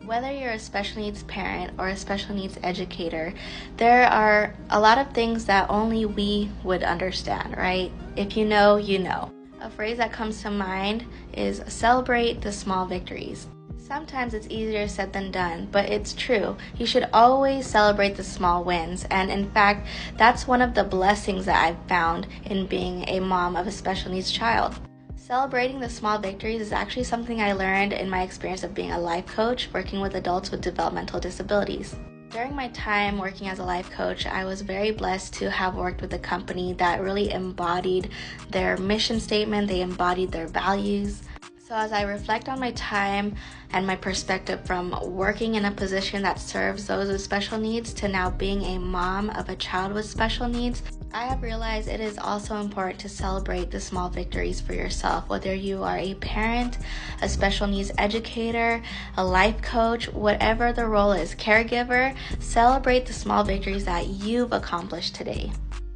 Whether you're a special needs parent or a special needs educator, there are a lot of things that only we would understand, right? If you know, you know. A phrase that comes to mind is celebrate the small victories. Sometimes it's easier said than done, but it's true. You should always celebrate the small wins. And in fact, that's one of the blessings that I've found in being a mom of a special needs child. Celebrating the small victories is actually something I learned in my experience of being a life coach working with adults with developmental disabilities. During my time working as a life coach, I was very blessed to have worked with a company that really embodied their mission statement, they embodied their values. So as I reflect on my time and my perspective from working in a position that serves those with special needs to now being a mom of a child with special needs, I have realized it is also important to celebrate the small victories for yourself, whether you are a parent, a special needs educator, a life coach, whatever the role is, caregiver, celebrate the small victories that you've accomplished today.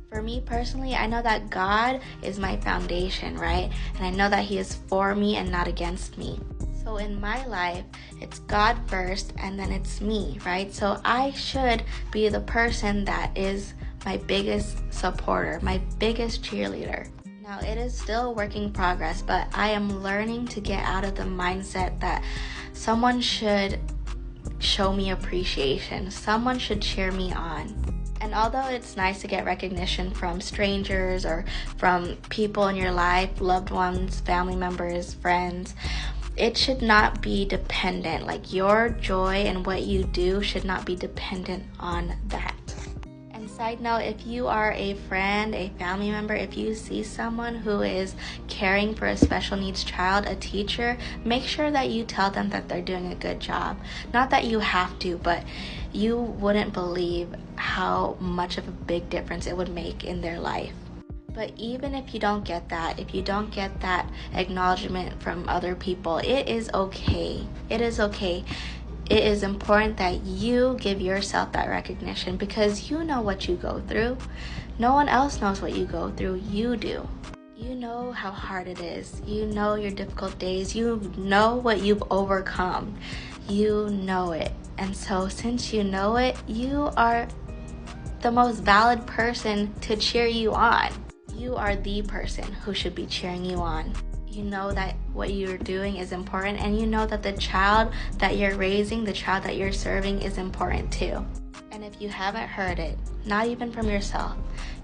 For me personally, I know that God is my foundation, right? And I know that He is for me and not against me. So in my life, it's God first and then it's me, right? So I should be the person that is my biggest supporter, my biggest cheerleader. Now, it is still a work in progress, but I am learning to get out of the mindset that someone should show me appreciation. Someone should cheer me on. And although it's nice to get recognition from strangers or from people in your life, loved ones, family members, friends, it should not be dependent. Like your joy and what you do should not be dependent on that. And side note, if you are a friend, a family member, if you see someone who is caring for a special needs child, a teacher, make sure that you tell them that they're doing a good job. Not that you have to, but you wouldn't believe how much of a big difference it would make in their life. But even if you don't get that, if you don't get that acknowledgement from other people, it is okay. It is okay. It is important that you give yourself that recognition because you know what you go through. No one else knows what you go through. You do. You know how hard it is. You know your difficult days. You know what you've overcome. You know it. And so since you know it, you are the most valid person to cheer you on. You are the person who should be cheering you on. You know that what you're doing is important, and you know that the child that you're raising, the child that you're serving is important too. And if you haven't heard it, not even from yourself,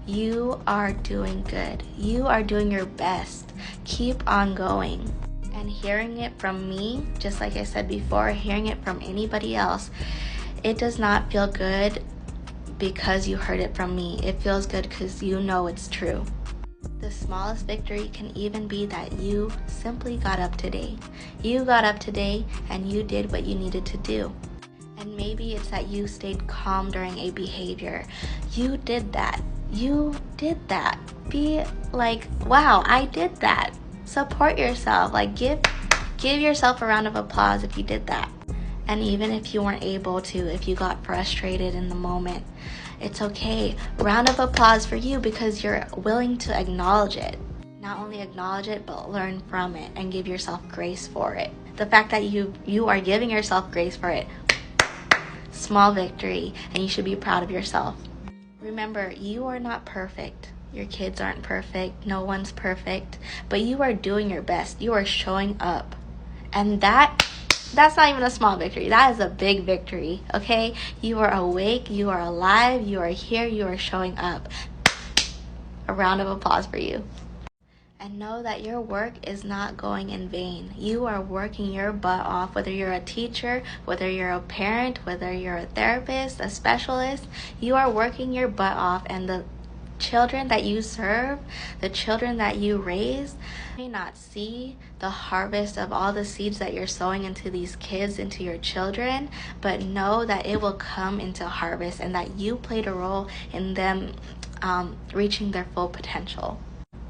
you are doing good. You are doing your best. Keep on going. And hearing it from me, just like I said before, hearing it from anybody else, it does not feel good because you heard it from me. It feels good because you know it's true. The smallest victory can even be that you simply got up today. You got up today and you did what you needed to do. And maybe it's that you stayed calm during a behavior. You did that. You did that. Be like, wow, I did that. Support yourself. Like give yourself a round of applause if you did that. And even if you weren't able to, if you got frustrated in the moment, it's okay. Round of applause for you because you're willing to acknowledge it. Not only acknowledge it, but learn from it and give yourself grace for it. The fact that you are giving yourself grace for it, small victory, and you should be proud of yourself. Remember, you are not perfect. Your kids aren't perfect. No one's perfect. But you are doing your best. You are showing up. And that's not even a small victory. That is a big victory, okay? You are awake, you are alive, you are here, you are showing up. A round of applause for you. And know that your work is not going in vain. You are working your butt off, whether you're a teacher, whether you're a parent, whether you're a therapist, a specialist. You are working your butt off, and the children that you serve, the children that you raise, may not see the harvest of all the seeds that you're sowing into these kids, into your children, but know that it will come into harvest and that you played a role in them reaching their full potential,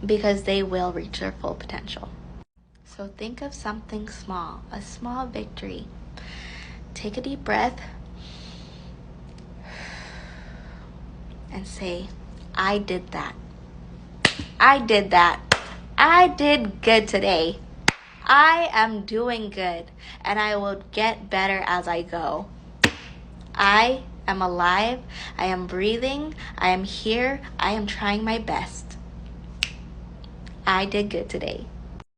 because they will reach their full potential. So think of something small, a small victory. Take a deep breath and say, I did that. I did that. I did good today. I am doing good, and I will get better as I go. I am alive. I am breathing. I am here. I am trying my best. I did good today.